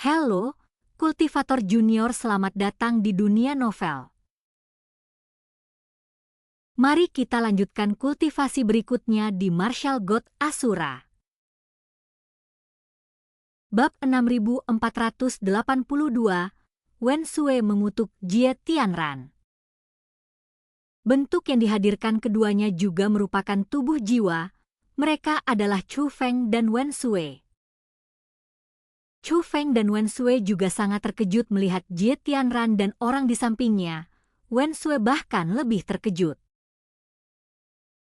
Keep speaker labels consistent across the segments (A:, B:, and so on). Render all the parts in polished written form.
A: Halo, kultivator junior, selamat datang di dunia novel. Mari kita lanjutkan kultivasi berikutnya di Martial God Asura. Bab 6482, Wen Sui mengutuk Jie Tianran. Bentuk yang dihadirkan keduanya juga merupakan tubuh jiwa. Mereka adalah Chu Feng dan Wen Sui. Chu Feng dan Wen Sui juga sangat terkejut melihat Jie Tianran dan orang di sampingnya. Wen Sui bahkan lebih terkejut.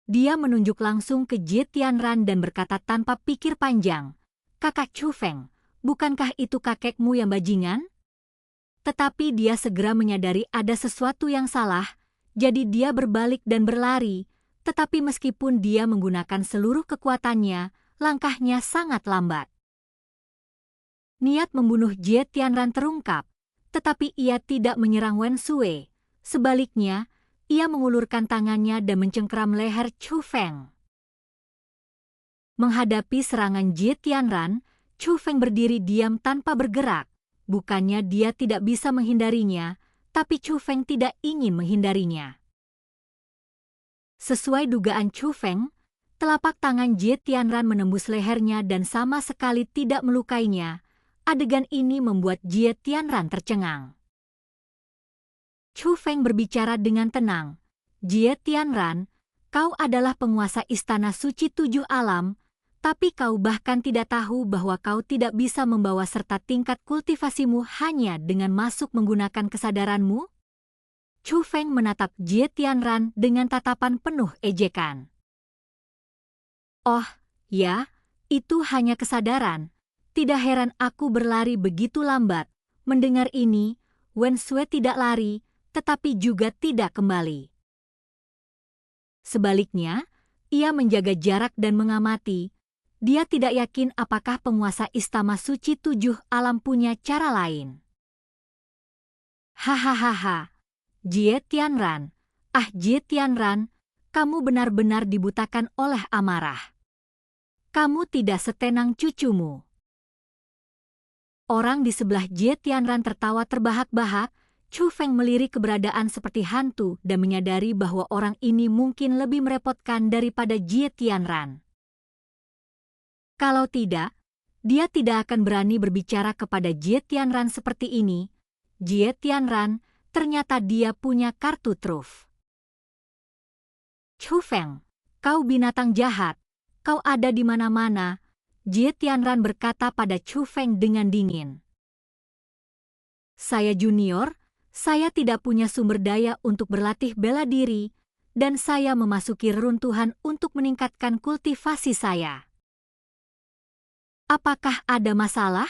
A: Dia menunjuk langsung ke Jie Tianran dan berkata tanpa pikir panjang, "Kakak Chu Feng, bukankah itu kakekmu yang bajingan?" Tetapi dia segera menyadari ada sesuatu yang salah, jadi dia berbalik dan berlari. Tetapi meskipun dia menggunakan seluruh kekuatannya, langkahnya sangat lambat. Niat membunuh Jie Tianran terungkap, tetapi ia tidak menyerang Wen Sui. Sebaliknya, ia mengulurkan tangannya dan mencengkeram leher Chu Feng. Menghadapi serangan Jie Tianran, Chu Feng berdiri diam tanpa bergerak. Bukannya dia tidak bisa menghindarinya, tapi Chu Feng tidak ingin menghindarinya. Sesuai dugaan Chu Feng, telapak tangan Jie Tianran menembus lehernya dan sama sekali tidak melukainya. Adegan ini membuat Jie Tianran tercengang. Chu Feng berbicara dengan tenang. "Jie Tianran, kau adalah penguasa Istana Suci Tujuh Alam, tapi kau bahkan tidak tahu bahwa kau tidak bisa membawa serta tingkat kultivasimu hanya dengan masuk menggunakan kesadaranmu?" Chu Feng menatap Jie Tianran dengan tatapan penuh ejekan. "Oh, ya, itu hanya kesadaran. Tidak heran aku berlari begitu lambat." Mendengar ini, Wen Sui tidak lari, tetapi juga tidak kembali. Sebaliknya, ia menjaga jarak dan mengamati. Dia tidak yakin apakah penguasa Istana Suci Tujuh Alam punya cara lain. "Hahaha, Jie Tianran. Jie Tianran, kamu benar-benar dibutakan oleh amarah. Kamu tidak setenang cucumu." Orang di sebelah Jie Tianran tertawa terbahak-bahak. Chu Feng melirik keberadaan seperti hantu dan menyadari bahwa orang ini mungkin lebih merepotkan daripada Jie Tianran. Kalau tidak, dia tidak akan berani berbicara kepada Jie Tianran seperti ini. Jie Tianran, ternyata dia punya kartu truf. "Chu Feng, kau binatang jahat. Kau ada di mana-mana." Jie Tianran berkata pada Chu Feng dengan dingin. "Saya junior, saya tidak punya sumber daya untuk berlatih bela diri, dan saya memasuki reruntuhan untuk meningkatkan kultivasi saya. Apakah ada masalah?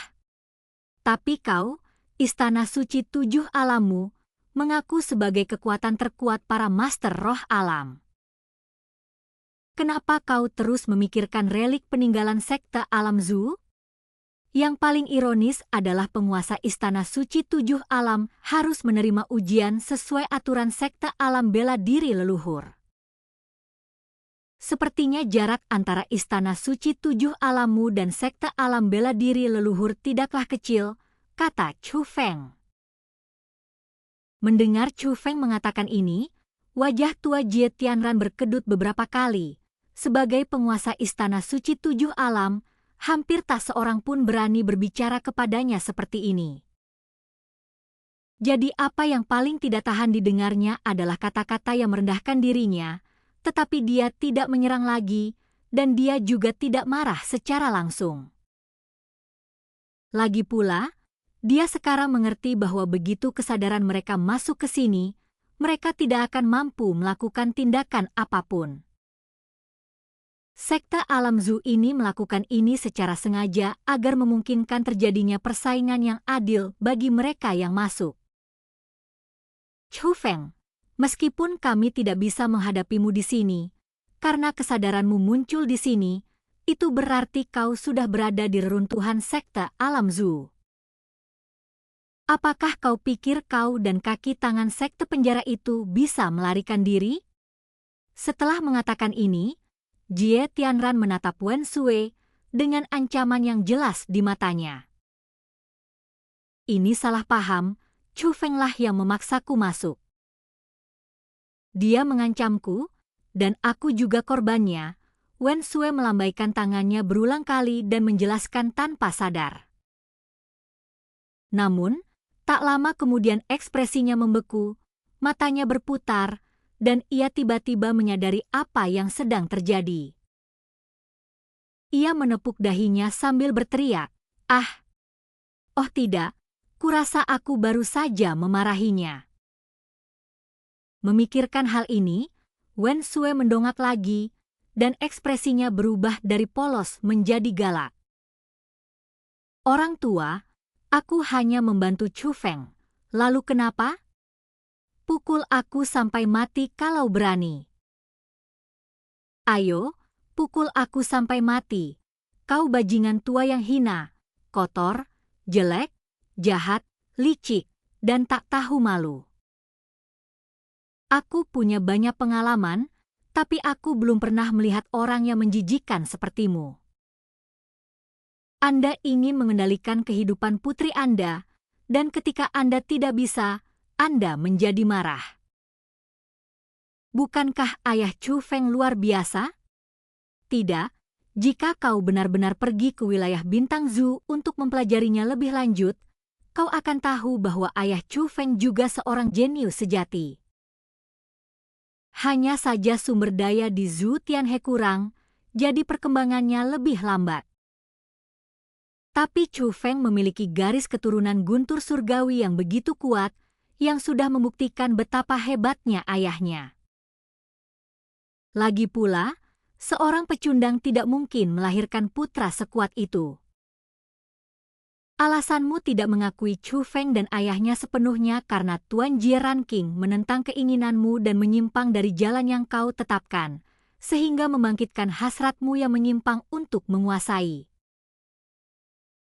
A: Tapi kau, Istana Suci Tujuh Alammu, mengaku sebagai kekuatan terkuat para master roh alam. Kenapa kau terus memikirkan relik peninggalan sekte Alam Zu? Yang paling ironis adalah penguasa Istana Suci Tujuh Alam harus menerima ujian sesuai aturan sekte alam bela diri leluhur. Sepertinya jarak antara Istana Suci Tujuh Alammu dan sekte alam bela diri leluhur tidaklah kecil," kata Chu Feng. Mendengar Chu Feng mengatakan ini, wajah tua Jie Tianran berkedut beberapa kali. Sebagai penguasa Istana Suci Tujuh Alam, hampir tak seorang pun berani berbicara kepadanya seperti ini. Jadi apa yang paling tidak tahan didengarnya adalah kata-kata yang merendahkan dirinya, tetapi dia tidak menyerang lagi, dan dia juga tidak marah secara langsung. Lagi pula, dia sekarang mengerti bahwa begitu kesadaran mereka masuk ke sini, mereka tidak akan mampu melakukan tindakan apapun. Sekte Alam Zu ini melakukan ini secara sengaja agar memungkinkan terjadinya persaingan yang adil bagi mereka yang masuk. "Chu Feng, meskipun kami tidak bisa menghadapimu di sini, karena kesadaranmu muncul di sini, itu berarti kau sudah berada di reruntuhan sekte Alam Zu. Apakah kau pikir kau dan kaki tangan sekte penjara itu bisa melarikan diri?" Setelah mengatakan ini, Jie Tianran menatap Wen Sui dengan ancaman yang jelas di matanya. ini salah paham, Chu Fenglah yang memaksaku masuk. Dia mengancamku, dan aku juga korbannya. Wen Sue melambaikan tangannya berulang kali dan menjelaskan tanpa sadar. Namun, tak lama kemudian ekspresinya membeku, matanya berputar, dan ia tiba-tiba menyadari apa yang sedang terjadi. Ia menepuk dahinya sambil berteriak, "Ah! Oh tidak, kurasa aku baru saja memarahinya." Memikirkan hal ini, Wen Sue mendongak lagi, dan ekspresinya berubah dari polos menjadi galak. "Orang tua, aku hanya membantu Chu Feng. Lalu kenapa? Pukul aku sampai mati kalau berani. Ayo, pukul aku sampai mati. Kau bajingan tua yang hina, kotor, jelek, jahat, licik, dan tak tahu malu. Aku punya banyak pengalaman, tapi aku belum pernah melihat orang yang menjijikkan sepertimu. Anda ingin mengendalikan kehidupan putri Anda, dan ketika Anda tidak bisa, Anda menjadi marah. Bukankah ayah Chu Feng luar biasa? Tidak, jika kau benar-benar pergi ke wilayah Bintang Zoo untuk mempelajarinya lebih lanjut, kau akan tahu bahwa ayah Chu Feng juga seorang jenius sejati. Hanya saja sumber daya di Zoo Tianhe kurang, jadi perkembangannya lebih lambat. Tapi Chu Feng memiliki garis keturunan guntur surgawi yang begitu kuat, yang sudah membuktikan betapa hebatnya ayahnya. Lagi pula, seorang pecundang tidak mungkin melahirkan putra sekuat itu. Alasanmu tidak mengakui Chu Feng dan ayahnya sepenuhnya karena Tuan Jie Ranking menentang keinginanmu dan menyimpang dari jalan yang kau tetapkan, sehingga membangkitkan hasratmu yang menyimpang untuk menguasai.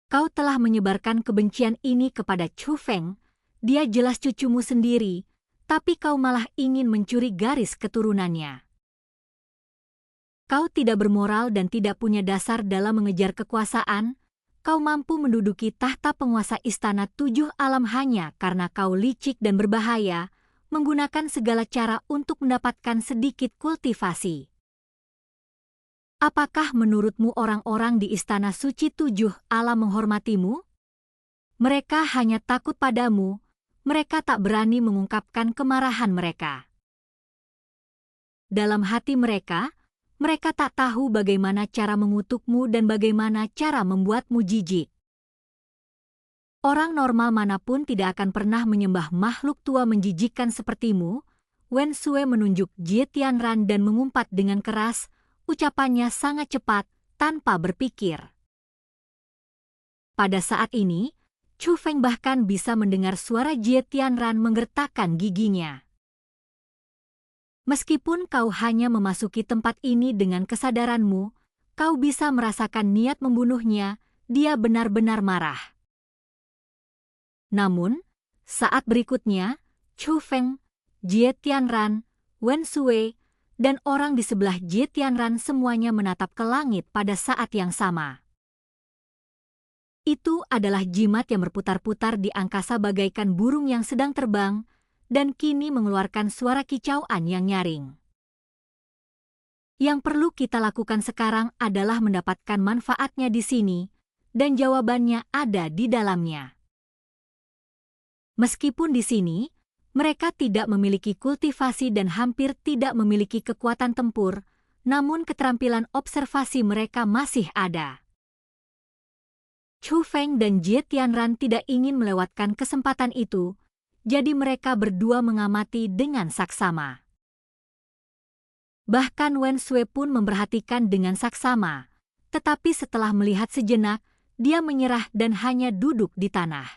A: Kau telah menyebarkan kebencian ini kepada Chu Feng, dia jelas cucumu sendiri, tapi kau malah ingin mencuri garis keturunannya. Kau tidak bermoral dan tidak punya dasar dalam mengejar kekuasaan. Kau mampu menduduki tahta penguasa istana 7 alam hanya karena kau licik dan berbahaya, menggunakan segala cara untuk mendapatkan sedikit kultivasi. Apakah menurutmu orang-orang di istana suci 7 alam menghormatimu? Mereka hanya takut padamu, mereka tak berani mengungkapkan kemarahan mereka. Dalam hati mereka tak tahu bagaimana cara mengutukmu dan bagaimana cara membuatmu jijik. Orang normal manapun tidak akan pernah menyembah makhluk tua menjijikkan sepertimu. Wen Sue menunjuk Jie Tianran dan mengumpat dengan keras, ucapannya sangat cepat, tanpa berpikir. Pada saat ini, Chu Feng bahkan bisa mendengar suara Jie Tianran menggertakkan giginya. Meskipun kau hanya memasuki tempat ini dengan kesadaranmu, kau bisa merasakan niat membunuhnya, dia benar-benar marah. Namun, saat berikutnya, Chu Feng, Jie Tianran, Wen Sue, dan orang di sebelah Jie Tianran semuanya menatap ke langit pada saat yang sama. Itu adalah jimat yang berputar-putar di angkasa bagaikan burung yang sedang terbang, dan kini mengeluarkan suara kicauan yang nyaring. Yang perlu kita lakukan sekarang adalah mendapatkan manfaatnya di sini, dan jawabannya ada di dalamnya. Meskipun di sini, mereka tidak memiliki kultivasi dan hampir tidak memiliki kekuatan tempur, namun keterampilan observasi mereka masih ada. Chu Feng dan Jie Tianran tidak ingin melewatkan kesempatan itu, jadi mereka berdua mengamati dengan saksama. Bahkan Wen Sue pun memperhatikan dengan saksama, tetapi setelah melihat sejenak, dia menyerah dan hanya duduk di tanah.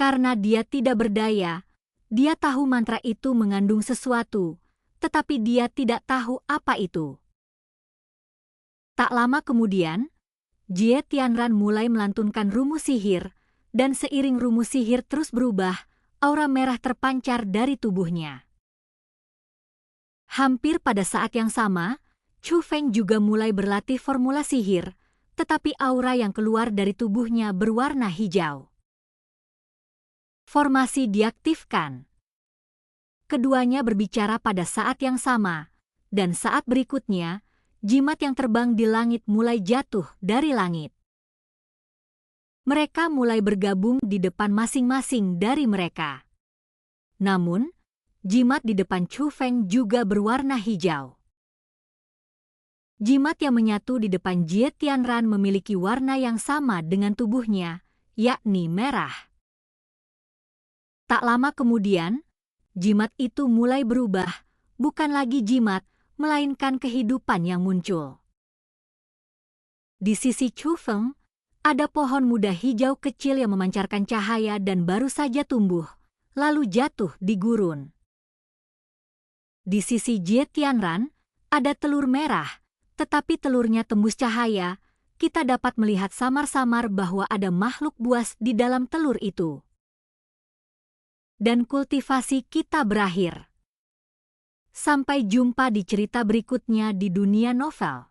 A: Karena dia tidak berdaya, dia tahu mantra itu mengandung sesuatu, tetapi dia tidak tahu apa itu. Tak lama kemudian, Jie Tianran mulai melantunkan rumus sihir, dan seiring rumus sihir terus berubah, aura merah terpancar dari tubuhnya. Hampir pada saat yang sama, Chu Feng juga mulai berlatih formula sihir, tetapi aura yang keluar dari tubuhnya berwarna hijau. Formasi diaktifkan. Keduanya berbicara pada saat yang sama, dan saat berikutnya, jimat yang terbang di langit mulai jatuh dari langit. Mereka mulai bergabung di depan masing-masing dari mereka. Namun, jimat di depan Chu Feng juga berwarna hijau. Jimat yang menyatu di depan Jie Tianran memiliki warna yang sama dengan tubuhnya, yakni merah. Tak lama kemudian, jimat itu mulai berubah, bukan lagi jimat, melainkan kehidupan yang muncul. Di sisi Chu Feng, ada pohon muda hijau kecil yang memancarkan cahaya dan baru saja tumbuh, lalu jatuh di gurun. Di sisi Jie Tianran, ada telur merah, tetapi telurnya tembus cahaya. Kita dapat melihat samar-samar bahwa ada makhluk buas di dalam telur itu. Dan kultivasi kita berakhir. Sampai jumpa di cerita berikutnya di dunia novel.